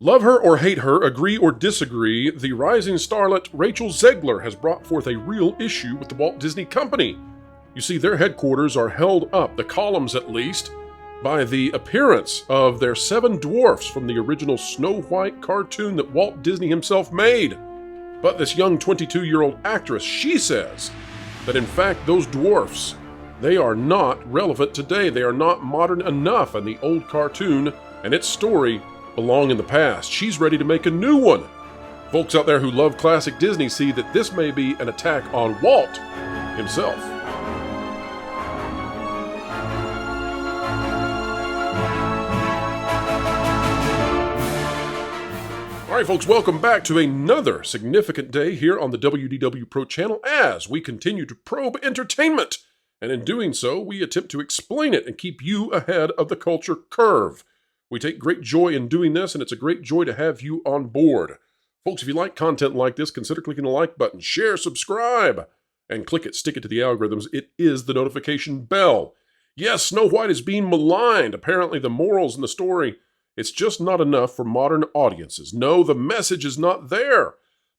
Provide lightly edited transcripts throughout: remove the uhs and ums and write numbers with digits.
Love her or hate her, agree or disagree, the rising starlet Rachel Zegler has brought forth a real issue with the Walt Disney Company. You see, their headquarters are held up, the columns at least, by the appearance of their Seven Dwarfs from the original Snow White cartoon that Walt Disney himself made. But this young 22-year-old actress, she says that in fact those dwarfs, they are not relevant today. They are not modern enough, and the old cartoon and its story belong in the past. She's ready to make a new one. Folks out there who love classic Disney see that this may be an attack on Walt himself. All right, folks, welcome back to another significant day here on the WDW Pro channel as we continue to probe entertainment. And in doing so, we attempt to explain it and keep you ahead of the culture curve. We take great joy in doing this, and it's a great joy to have you on board. Folks, if you like content like this, consider clicking the like button, share, subscribe, and click it, stick it to the algorithms. It is the notification bell. Yes, Snow White is being maligned. Apparently, the morals in the story, it's just not enough for modern audiences. No, the message is not there.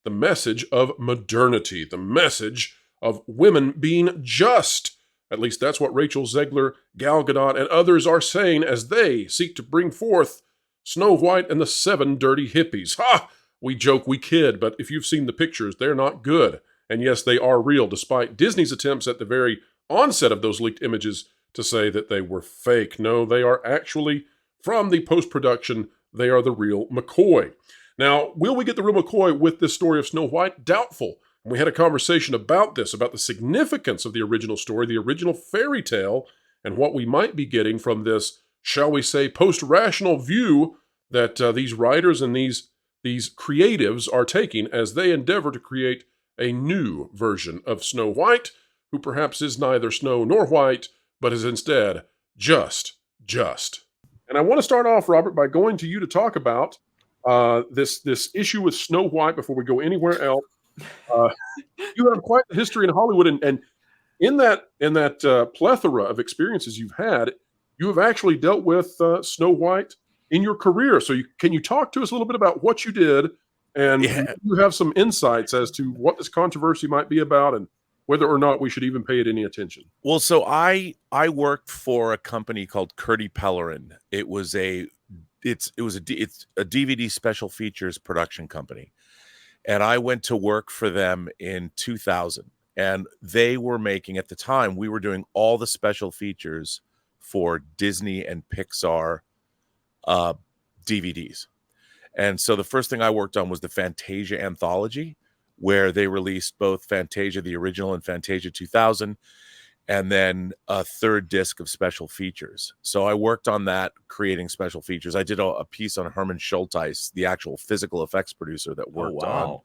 The message of modernity, the message of women being just. At least that's what Rachel Zegler, Gal Gadot, and others are saying as they seek to bring forth Snow White and the Seven Dirty Hippies. Ha! We joke, we kid, but if you've seen the pictures, they're not good. And yes, they are real, despite Disney's attempts at the very onset of those leaked images to say that they were fake. No, they are actually from the post-production. They are the real McCoy. Now, will we get the real McCoy with this story of Snow White? Doubtful. We had a conversation about this, about the significance of the original story, the original fairy tale, and what we might be getting from this, shall we say, post-rational view that these writers and these creatives are taking as they endeavor to create a new version of Snow White, who perhaps is neither snow nor white, but is instead just. And I want to start off, Robert, by going to you to talk about this issue with Snow White before we go anywhere else. You have quite the history in Hollywood, and in that plethora of experiences you've had, you have actually dealt with Snow White in your career. So can you talk to us a little bit about what you did, and you have some insights as to what this controversy might be about and whether or not we should even pay it any attention? Well, so I worked for a company called Curdy Pellerin. It's a DVD special features production company. And I went to work for them in 2000, and they were making, at the time, we were doing all the special features for Disney and Pixar DVDs. And so the first thing I worked on was the Fantasia anthology, where they released both Fantasia, the original, and Fantasia 2000, and then a third disc of special features. So I worked on that, on special features. I did a piece on Herman Schulteis, the actual physical effects producer that worked on.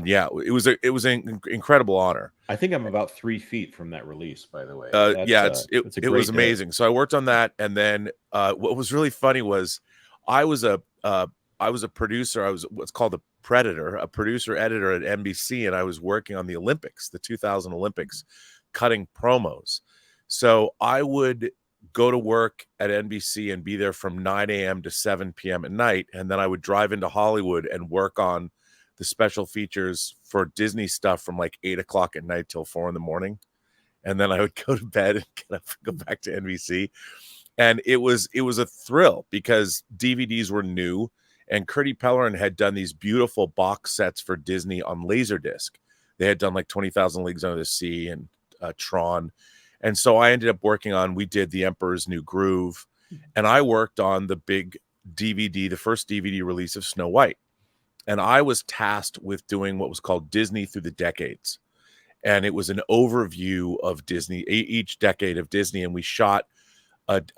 Yeah, it was an incredible honor. I think I'm about 3 feet from that release, by the way. It was amazing. So I worked on that, and then what was really funny was I was a producer. I was what's called a Predator, a producer editor at NBC, and I was working on the Olympics, the 2000 Olympics, cutting promos. So I would go to work at NBC and be there from 9 a.m. to 7 p.m. at night, and then I would drive into Hollywood and work on the special features for Disney stuff from like 8 o'clock at night till 4 in the morning, and then I would go to bed and get up and go back to NBC. And it was a thrill because DVDs were new. And Curdy Pellerin had done these beautiful box sets for Disney on Laserdisc. They had done like 20,000 Leagues Under the Sea and Tron. And so I ended up working on, we did The Emperor's New Groove. And I worked on the big DVD, the first DVD release of Snow White. And I was tasked with doing what was called Disney Through the Decades. And it was an overview of Disney, each decade of Disney. And we shot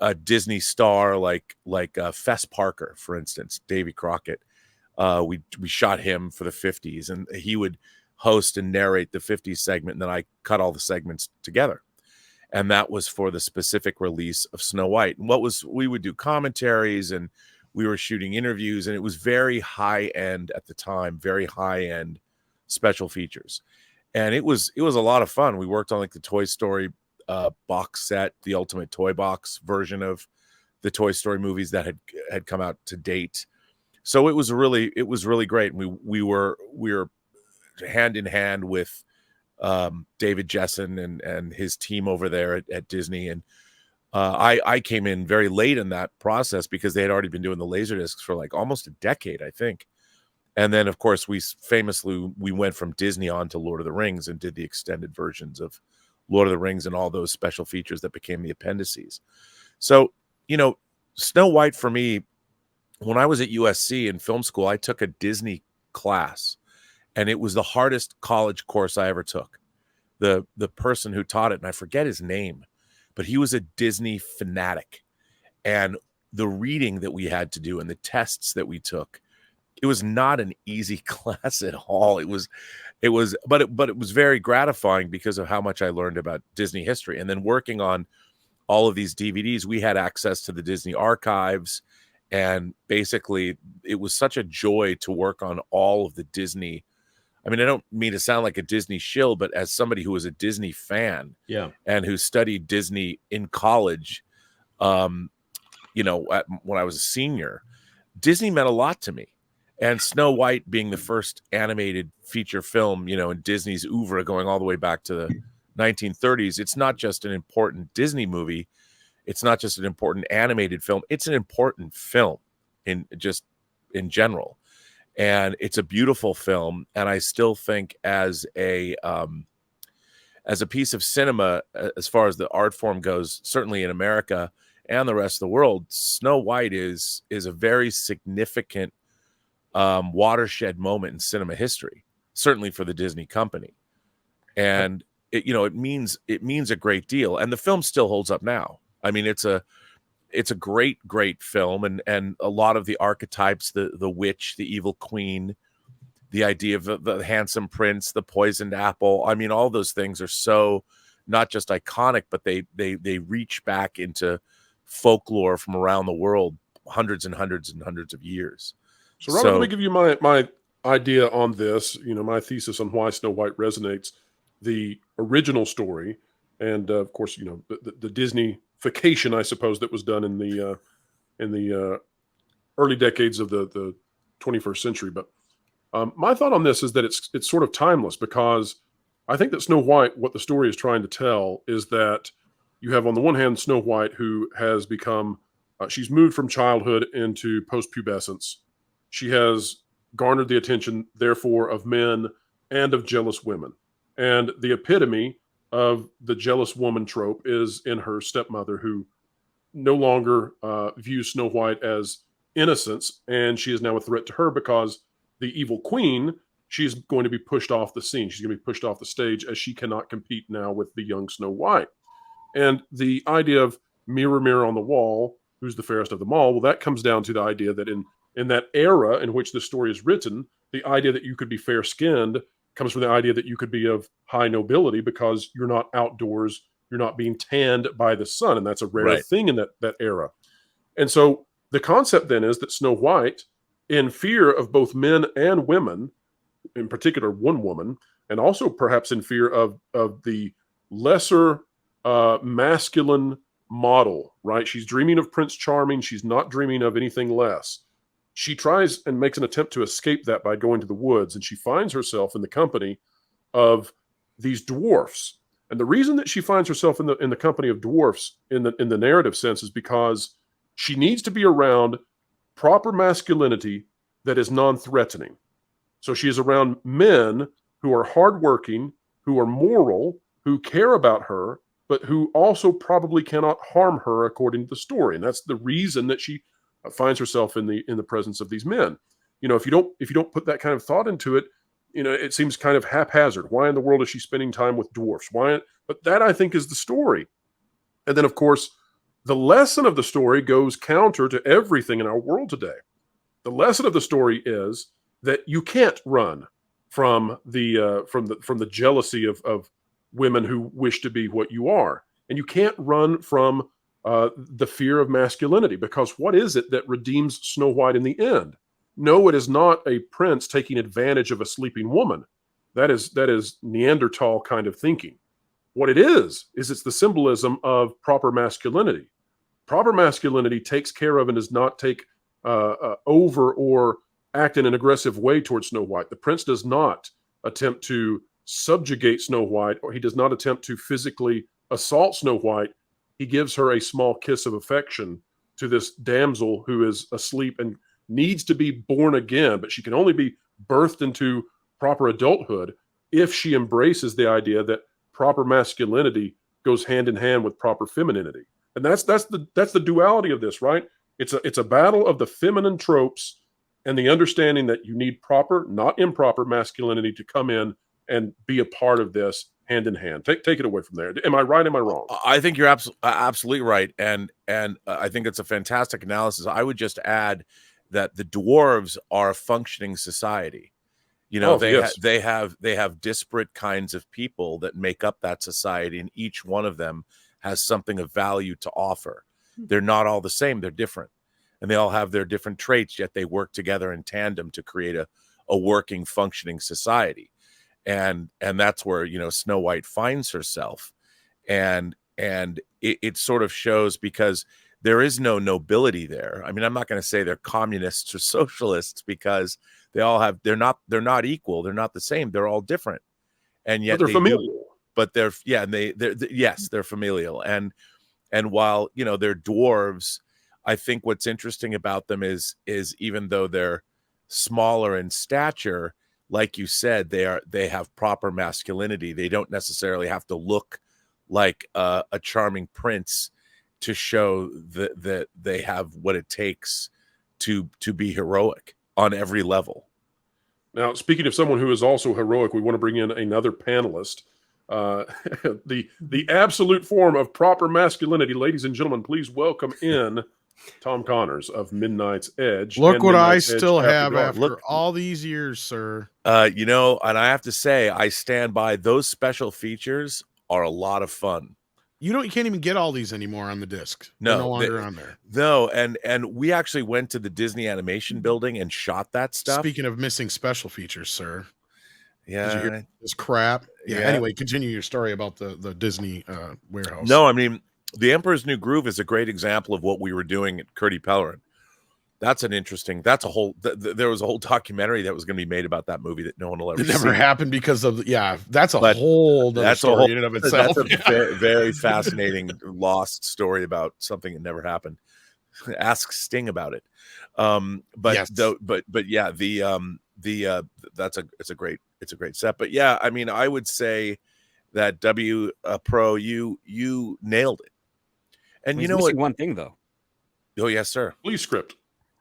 a Disney star like Fess Parker, for instance, Davy Crockett. We shot him for the 50s, and he would host and narrate the 50s segment, and then I cut all the segments together. And that was for the specific release of Snow White. And we would do commentaries, and we were shooting interviews, and it was very high end at the time, very high end special features. And it was a lot of fun. We worked on like the Toy Story box set, the Ultimate Toy Box version of the Toy Story movies that had come out to date. So it was really great. We were hand in hand with David Jessen and his team over there at Disney. And I came in very late in that process because they had already been doing the Laserdiscs for like almost a decade, I think. And then, of course, we went from Disney on to Lord of the Rings and did the extended versions of Lord of the Rings and all those special features that became the appendices. So, Snow White for me, when I was at USC in film school, I took a Disney class, and it was the hardest college course I ever took. The person who taught it, and I forget his name, but he was a Disney fanatic. And the reading that we had to do and the tests that we took, it was not an easy class at all. But it was very gratifying because of how much I learned about Disney history. And then working on all of these DVDs, we had access to the Disney archives. And basically, it was such a joy to work on all of the Disney. I mean, I don't mean to sound like a Disney shill, but as somebody who was a Disney fan, and who studied Disney in college, when I was a senior, Disney meant a lot to me. And Snow White being the first animated feature film, in Disney's oeuvre going all the way back to the 1930s, it's not just an important Disney movie. It's not just an important animated film. It's an important film in general. And it's a beautiful film. And I still think as a piece of cinema, as far as the art form goes, certainly in America and the rest of the world, Snow White is a very significant watershed moment in cinema history, certainly for the Disney company. And it means a great deal. And the film still holds up now. I mean, it's a great film, and a lot of the archetypes, the witch, the evil queen, the idea of the handsome prince, the poisoned apple. I mean, all those things are so not just iconic, but they reach back into folklore from around the world, hundreds and hundreds and hundreds of years. So, Robert, let me give you my idea on this. My thesis on why Snow White resonates. The original story, and of course, the Disney-fication, I suppose, that was done in the early decades of the 21st century. But my thought on this is that it's sort of timeless, because I think that Snow White, what the story is trying to tell, is that you have on the one hand Snow White, who has become she's moved from childhood into post-pubescence. She has garnered the attention, therefore, of men and of jealous women. And the epitome of the jealous woman trope is in her stepmother, who no longer views Snow White as innocence, and she is now a threat to her because the evil queen, she's going to be pushed off the scene. She's going to be pushed off the stage, as she cannot compete now with the young Snow White. And the idea of mirror, mirror on the wall, who's the fairest of them all, well, that comes down to the idea that in that era in which the story is written, the idea that you could be fair-skinned comes from the idea that you could be of high nobility because you're not outdoors, you're not being tanned by the sun, and that's a rare thing in that era. And so the concept then is that Snow White, in fear of both men and women, in particular one woman, and also perhaps in fear of the lesser masculine model, right? She's dreaming of Prince Charming. She's not dreaming of anything less. She tries and makes an attempt to escape that by going to the woods, and she finds herself in the company of these dwarfs. And the reason that she finds herself in the company of dwarfs in the narrative sense is because she needs to be around proper masculinity that is non-threatening. So she is around men who are hardworking, who are moral, who care about her, but who also probably cannot harm her according to the story. And that's the reason that she finds herself in the presence of these men. If you don't put that kind of thought into it, it seems kind of haphazard. Why in the world is she spending time with dwarfs? Why? But that, I think, is the story. And then, of course, the lesson of the story goes counter to everything in our world today. The lesson of the story is that you can't run from the jealousy of women who wish to be what you are, and you can't run from the fear of masculinity, because what is it that redeems Snow White in the end? No, it is not a prince taking advantage of a sleeping woman. That is Neanderthal kind of thinking. What it is it's the symbolism of proper masculinity. Proper masculinity takes care of and does not take over or act in an aggressive way towards Snow White. The prince does not attempt to subjugate Snow White, or he does not attempt to physically assault Snow White. He gives her a small kiss of affection to this damsel who is asleep and needs to be born again, but she can only be birthed into proper adulthood if she embraces the idea that proper masculinity goes hand in hand with proper femininity. And that's the duality of this, right? It's a battle of the feminine tropes and the understanding that you need proper, not improper masculinity to come in and be a part of this hand in hand. Take it away from there. Am I right? Am I wrong? I think you're absolutely right, and I think it's a fantastic analysis. I would just add that the dwarves are a functioning society. You know, they have disparate kinds of people that make up that society, and each one of them has something of value to offer. They're not all the same; they're different, and they all have their different traits. Yet they work together in tandem to create a working, functioning society. And that's where, you know, Snow White finds herself, and it sort of shows, because there is no nobility there. I mean, I'm not going to say they're communists or socialists, because they all have, they're not equal, they're not the same, they're all different, and yet but they're familial. But they're yes, they're familial, and while, you know, they're dwarves, I think what's interesting about them is even though they're smaller in stature, like you said, they have proper masculinity. They don't necessarily have to look like a charming prince to show that they have what it takes to be heroic on every level. Now, speaking of someone who is also heroic, we want to bring in another panelist. The absolute form of proper masculinity, ladies and gentlemen, please welcome in Tom Connors of Midnight's Edge. Look what I still have after all these years, sir. You know, and I have to say, I stand by, those special features are a lot of fun. You can't even get all these anymore on the disc. No, they're no longer on there. No, and we actually went to the Disney Animation Building and shot that stuff. Speaking of missing special features, sir. Yeah, did you hear this crap? Yeah. Anyway, continue your story about the Disney warehouse. No, I mean, The Emperor's New Groove is a great example of what we were doing at Curdy Pellerin. That's an interesting. That's a whole. There was a whole documentary that was going to be made about that movie that no one will ever. It never happened because of that's a whole. That's a whole in and of itself. That's a very, very fascinating lost story about something that never happened. Ask Sting about it. But yes. but yeah, it's a great set. But yeah, I mean, I would say that Pro, you nailed it. And you know what? One thing though. Oh yes, sir. Please script.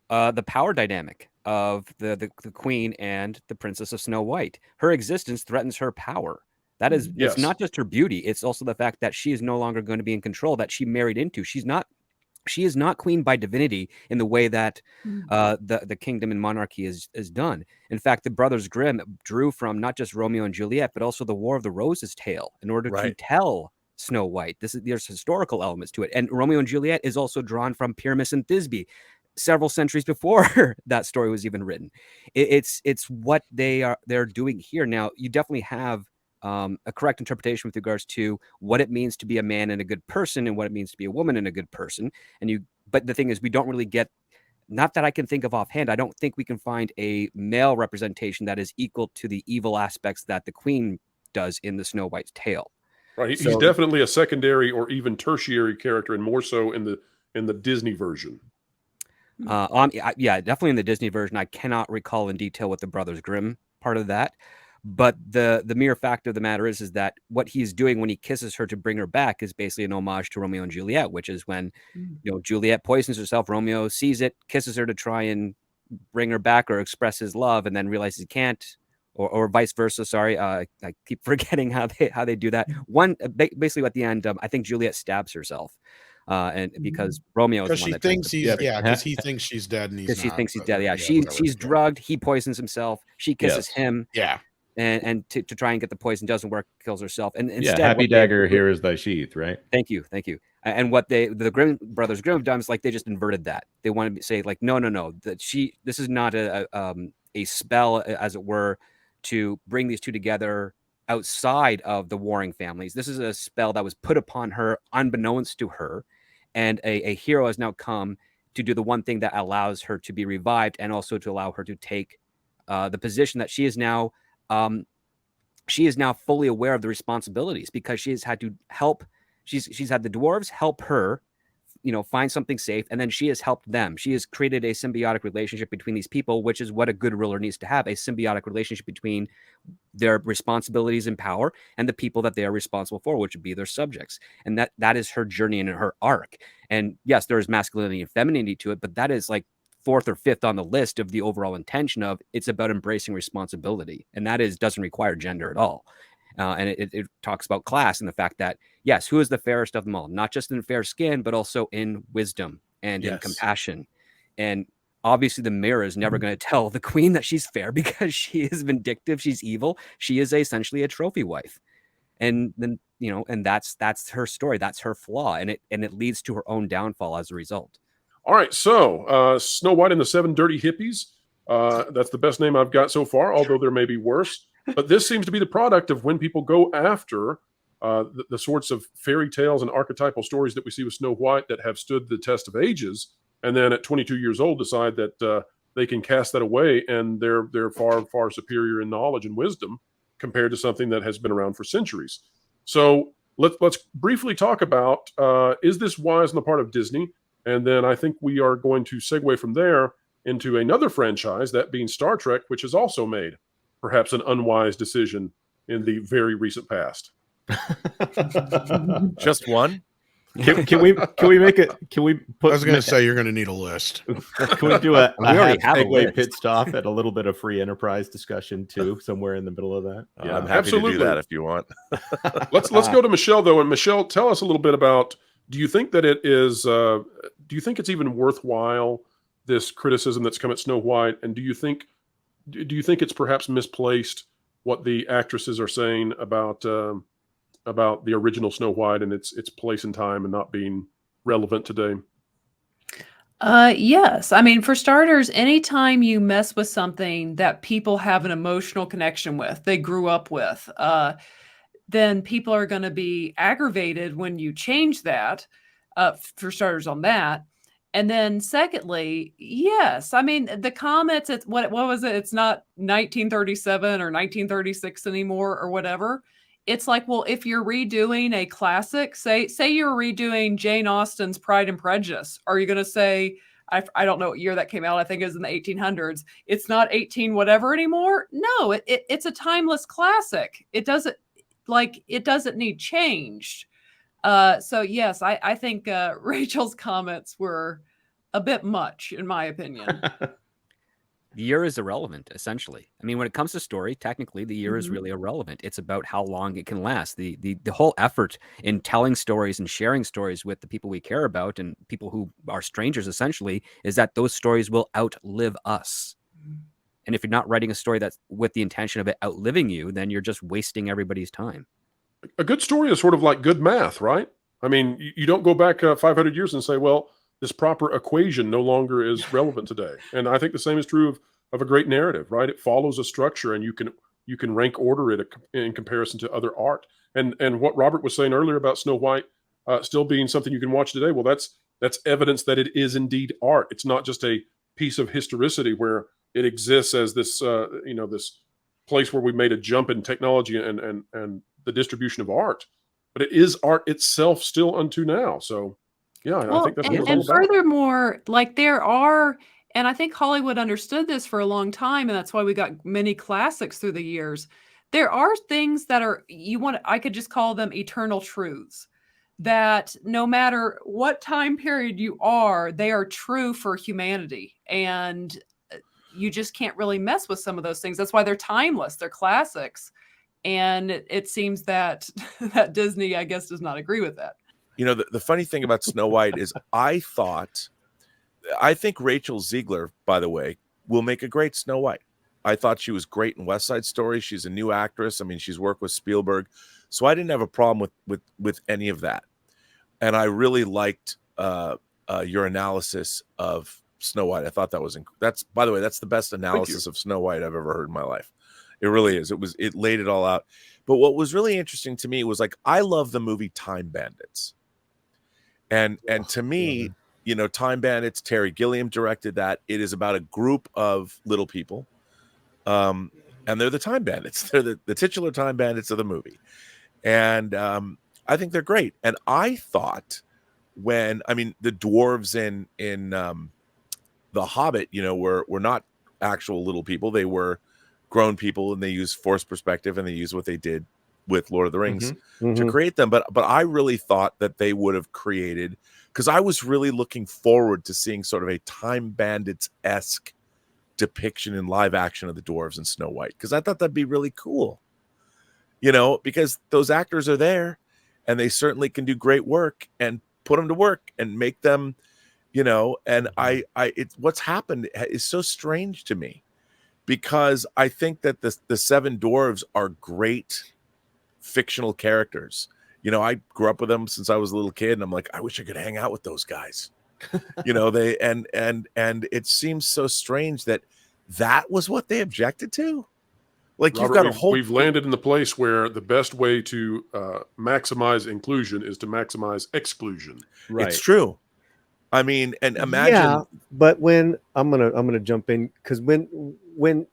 The power dynamic of the queen and the Princess of Snow White. Her existence threatens her power. That is, It's not just her beauty. It's also the fact that she is no longer going to be in control, that she married into. She is not queen by divinity in the way that the kingdom and monarchy is done. In fact, the Brothers Grimm drew from not just Romeo and Juliet, but also the War of the Roses tale in order to tell Snow White. There's historical elements to it. And Romeo and Juliet is also drawn from Pyramus and Thisbe several centuries before that story was even written. It's what they're doing here. Now, you definitely have a correct interpretation with regards to what it means to be a man and a good person and what it means to be a woman and a good person. But the thing is, we don't really get, not that I can think of offhand, I don't think we can find a male representation that is equal to the evil aspects that the queen does in the Snow White's tale. Right. He's definitely a secondary or even tertiary character, and more so in the Disney version. Yeah, definitely in the Disney version. I cannot recall in detail what the Brothers Grimm part of that. But the mere fact of the matter is that what he's doing when he kisses her to bring her back is basically an homage to Romeo and Juliet, which is when Juliet poisons herself, Romeo sees it, kisses her to try and bring her back or express his love, and then realizes he can't, or vice versa. Sorry, I keep forgetting how they do that. Basically at the end, I think Juliet stabs herself. And because Romeo is the one that thinks because he thinks she's dead, and she thinks he's dead. Yeah, she's drugged. He poisons himself. She kisses him. Yeah, and to try and get the poison, doesn't work, kills herself. And instead, happy dagger, here is thy sheath. Right. Thank you. And what the Brothers Grimm have done is they just inverted that. They want to say no, that this is not a spell, as it were, to bring these two together outside of the warring families. This is a spell that was put upon her unbeknownst to her. And a hero has now come to do the one thing that allows her to be revived, and also to allow her to take the position that she is now fully aware of the responsibilities, because she has had to help. She's had the dwarves help her, find something safe, and then she has helped them. She has created a symbiotic relationship between these people, which is what a good ruler needs to have, a symbiotic relationship between their responsibilities and power and the people that they are responsible for, which would be their subjects. And that is her journey and her arc. And yes, there is masculinity and femininity to it, but that is like 4th or 5th on the list of the overall intention of it's about embracing responsibility. And that doesn't require gender at all. And it talks about class and the fact that, yes, who is the fairest of them all? Not just in fair skin, but also in wisdom and in compassion. And obviously the mirror is never going to tell the queen that she's fair, because she is vindictive. She's evil. She is essentially a trophy wife. And then, and that's her story. That's her flaw. And it leads to her own downfall as a result. All right. So Snow White and the Seven Dirty Hippies. That's the best name I've got so far, although there may be worse. But this seems to be the product of when people go after the sorts of fairy tales and archetypal stories that we see with Snow White that have stood the test of ages, and then at 22 years old decide that they can cast that away, and they're far, far superior in knowledge and wisdom compared to something that has been around for centuries. So let's briefly talk about, is this wise on the part of Disney? And then I think we are going to segue from there into another franchise, that being Star Trek, which has also made perhaps an unwise decision in the very recent past. Just one? Can we make it? Can we put? I was going to say you're going to need a list. Can we do a segue pit stop at a little bit of free enterprise discussion too, somewhere in the middle of that? Yeah, I'm happy to do that if you want. Let's go to Michelle though, and Michelle, tell us a little bit about. Do you think that it is? Do you think it's even worthwhile, this criticism that's come at Snow White, and do you think it's perhaps misplaced what the actresses are saying about the original Snow White and its place in time and not being relevant today? Yes. I mean, for starters, anytime you mess with something that people have an emotional connection with, they grew up with, then people are going to be aggravated when you change that, for starters on that. And then secondly, yes, I mean, the comments, it's what was it? It's not 1937 or 1936 anymore or whatever. It's like, well, if you're redoing a classic, say you're redoing Jane Austen's Pride and Prejudice, are you going to say, I don't know what year that came out, I think it was in the 1800s, it's not 18 whatever anymore? No, it's a timeless classic. It doesn't need changed. So yes, I think Rachel's comments were a bit much, in my opinion. The year is irrelevant, essentially. I mean, when it comes to story, technically, the year is really irrelevant. It's about how long it can last. The whole effort in telling stories and sharing stories with the people we care about and people who are strangers, essentially, is that those stories will outlive us. And if you're not writing a story that's with the intention of it outliving you, then you're just wasting everybody's time. A good story is sort of like good math, right? I mean, you don't go back 500 years and say, well, this proper equation no longer is relevant today. And I think the same is true of a great narrative, right? It follows a structure, and you can rank order it in comparison to other art. And what Robert was saying earlier about Snow White still being something you can watch today, well, that's evidence that it is indeed art. It's not just a piece of historicity where it exists as this this place where we made a jump in technology and the distribution of art, but it is art itself still unto now. So yeah, I think that's what it's all about. Furthermore, like there are, and I think Hollywood understood this for a long time, and that's why we got many classics through the years. There are things that are, I could just call them eternal truths, that no matter what time period you are, they are true for humanity. And you just can't really mess with some of those things. That's why they're timeless. They're classics. And it seems that Disney, I guess, does not agree with that. You know, the funny thing about Snow White is I think Rachel Zegler, by the way, will make a great Snow White. I thought she was great in West Side Story. She's a new actress. I mean, she's worked with Spielberg. So I didn't have a problem with any of that. And I really liked your analysis of Snow White. I thought by the way, that's the best analysis of Snow White I've ever heard in my life. It really is. It laid it all out. But what was really interesting to me was, like, I love the movie Time Bandits. And to me, Time Bandits. Terry Gilliam directed that. It is about a group of little people, and they're the Time Bandits. They're the titular Time Bandits of the movie, and I think they're great. And I thought the dwarves in The Hobbit, were not actual little people. They were grown people, and they used forced perspective, and they used what they did with Lord of the Rings to create them. But I really thought that they would have created, because I was really looking forward to seeing sort of a Time Bandits-esque depiction in live action of the dwarves and Snow White, because I thought that'd be really cool, because those actors are there, and they certainly can do great work, and put them to work and make them, and what's happened is so strange to me, because I think that the Seven Dwarfs are great fictional characters. I grew up with them since I was a little kid, and I'm like, I wish I could hang out with those guys. They and it seems so strange that was what they objected to. Like, Robert, we've landed in the place where the best way to maximize inclusion is to maximize exclusion. Right. It's true. I mean, and imagine. Yeah, but when I'm gonna jump in, because when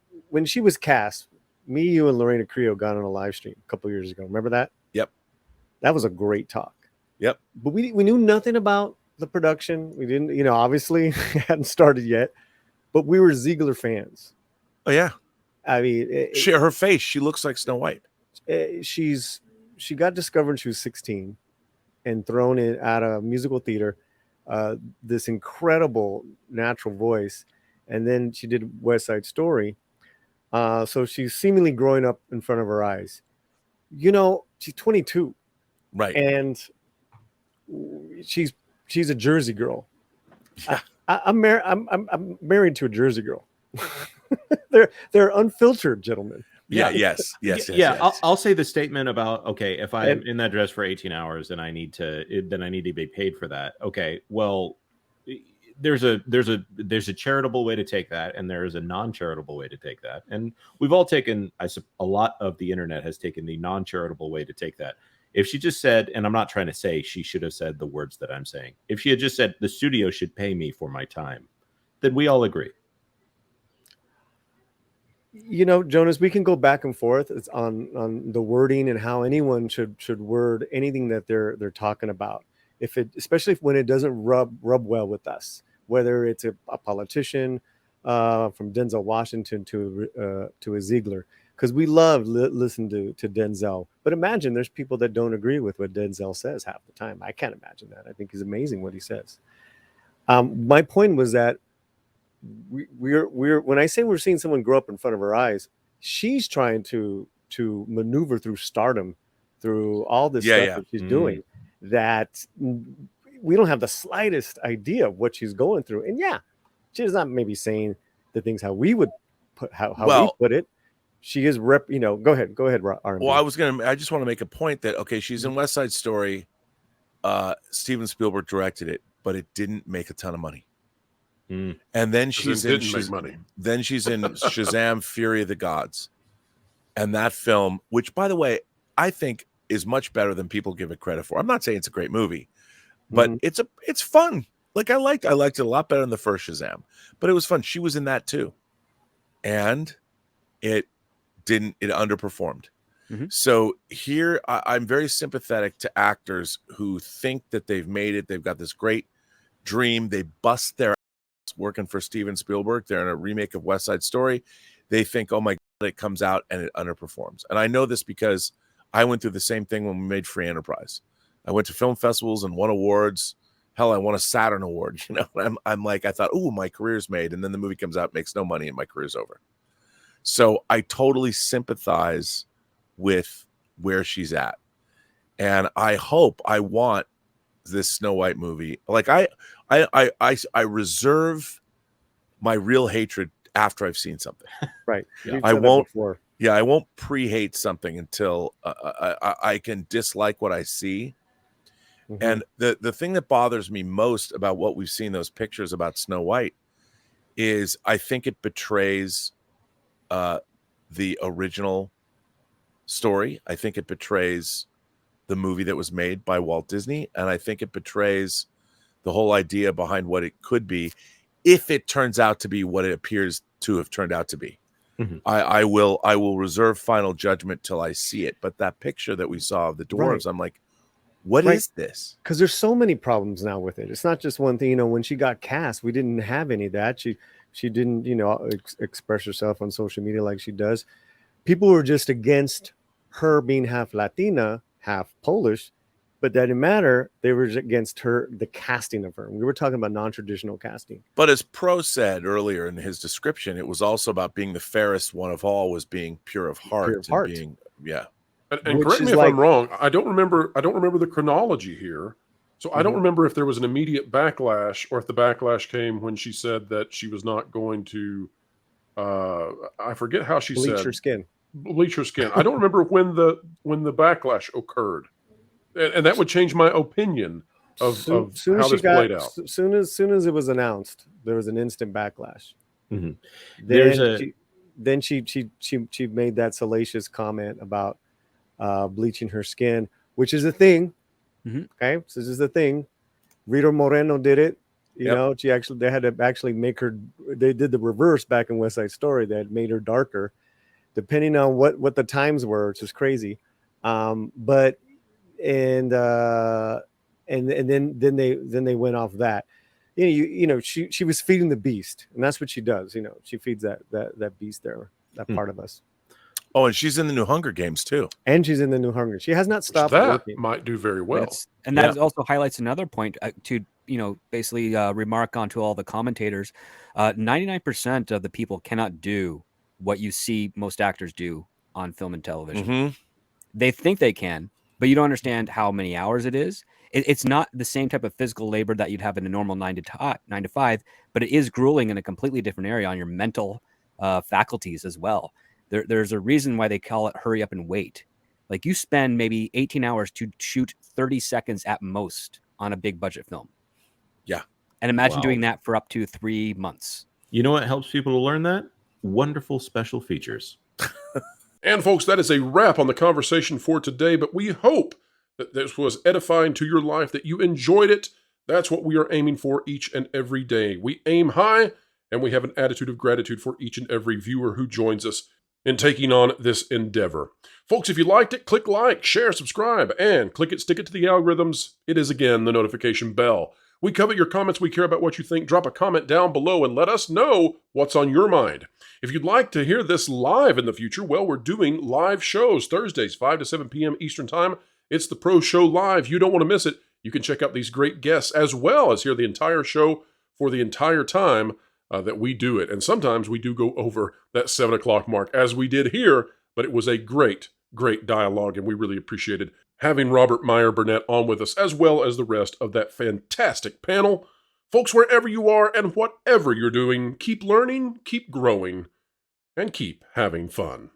she was cast, me, you, and Lorena Creo got on a live stream a couple years ago. Remember that? Yep. That was a great talk. Yep. But we knew nothing about the production. We didn't, obviously hadn't started yet, but we were Zegler fans. Oh yeah. I mean, her face, she looks like Snow White. She got discovered when she was 16 and thrown in at a musical theater. This incredible natural voice, and then she did West Side Story. So she's seemingly growing up in front of her eyes. She's 22, right? And she's a Jersey girl. Yeah. I'm married to a Jersey girl. they're unfiltered gentlemen. Yeah. Yes. I'll say the statement about, okay, if I'm in that dress for 18 hours and I need to be paid for that. Okay, well, there's a charitable way to take that, and there is a non-charitable way to take that, and we've all taken, a lot of the internet has taken the non-charitable way to take that. If she just said, and I'm not trying to say she should have said the words that I'm saying, if she had just said the studio should pay me for my time, then we all agree. Jonas, we can go back and forth. It's on the wording and how anyone should word anything that they're talking about. Especially when it doesn't rub well with us, whether it's a politician from Denzel Washington to a Zegler, because we love listen to Denzel. But imagine there's people that don't agree with what Denzel says half the time. I can't imagine that. I think he's amazing what he says. My point was that we're when I say we're seeing someone grow up in front of our eyes, she's trying to maneuver through stardom, through all this stuff that she's doing, that we don't have the slightest idea of what she's going through. And she's not maybe saying the things how we would put how we put it. She is go ahead, R&B. Well, I just want to make a point that, okay, she's in West Side Story. Steven Spielberg directed it, but it didn't make a ton of money. And then she's in Shazam! Fury of the Gods, and that film, which, by the way, I think is much better than people give it credit for. I'm not saying it's a great movie, but it's fun. Like, I liked it a lot better than the first Shazam, but it was fun. She was in that too, and it underperformed. So here I'm very sympathetic to actors who think that they've made it. They've got this great dream. They bust their working for Steven Spielberg. They're in a remake of West Side Story. They think, oh my God, it comes out and it underperforms. And I know this because I went through the same thing when we made Free Enterprise. I went to film festivals and won awards. Hell, I won a Saturn Award. I'm like, I thought, oh, my career's made. And then the movie comes out, makes no money, and my career's over. So I totally sympathize with where she's at. And I want this Snow White movie. Like, I reserve my real hatred after I've seen something. Right. Yeah. I won't pre-hate something until I can dislike what I see. And the thing that bothers me most about what we've seen, those pictures about Snow White, is I think it betrays the original story. I think it betrays the movie that was made by Walt Disney, and I think it betrays the whole idea behind what it could be, if it turns out to be what it appears to have turned out to be. Mm-hmm. I will reserve final judgment till I see it. But that picture that we saw of the dwarves, I'm like, what is this? Because there's so many problems now with it. It's not just one thing. You know, when she got cast, we didn't have any of that. She didn't, you know, express herself on social media like she does. People were just against her being half Latina, half Polish, but that didn't matter. They were against her, the casting of her. We were talking about non-traditional casting. But as Pro said earlier in his description, it was also about being the fairest one of all, was being pure of heart. Pure of heart. Being, yeah. And correct me if I'm wrong. I don't remember the chronology here. So I don't remember if there was an immediate backlash or if the backlash came when she said that she was not going to I forget how she bleach said her skin. Bleach her skin. I don't remember when the backlash occurred. And that would change my opinion of how this played out. Soon as it was announced, there was an instant backlash. Mm-hmm. Then she made that salacious comment about bleaching her skin, which is a thing. Mm-hmm. Okay, so this is the thing. Rita Moreno did it. You know, they had to actually make her. They did the reverse back in West Side Story. They had made her darker, depending on what the times were, which is crazy. But then they went off that. You know, she was feeding the beast, and that's what she does. You know, she feeds that beast there, that part of us. Oh, and she's in the new Hunger Games too. And she's in the new Hunger. She has not stopped working. Might do very well. And that also highlights another point to, you know, basically remark onto all the commentators. 99% of the people cannot do what you see most actors do on film and television. Mm-hmm. They think they can, but you don't understand how many hours it is. It's not the same type of physical labor that you'd have in a normal 9 to 5, but it is grueling in a completely different area on your mental faculties as well. There's a reason why they call it hurry up and wait. Like, you spend maybe 18 hours to shoot 30 seconds at most on a big budget film. Yeah. And imagine doing that for up to 3 months. You know what helps people to learn that? Wonderful special features. And folks, that is a wrap on the conversation for today, but we hope that this was edifying to your life, that you enjoyed it. That's what we are aiming for each and every day. We aim high, and we have an attitude of gratitude for each and every viewer who joins us in taking on this endeavor. Folks, if you liked it, click like, share, subscribe, and stick it to the algorithms. It is, again, the notification bell. We covet your comments. We care about what you think. Drop a comment down below and let us know what's on your mind. If you'd like to hear this live in the future, well, we're doing live shows Thursdays, 5 to 7 p.m. Eastern Time. It's the Pro Show Live. You don't want to miss it. You can check out these great guests as well as hear the entire show for the entire time that we do it. And sometimes we do go over that 7 o'clock mark, as we did here, but it was a great dialogue, and we really appreciated having Robert Meyer Brunett on with us, as well as the rest of that fantastic panel. Folks, wherever you are and whatever you're doing, keep learning, keep growing, and keep having fun.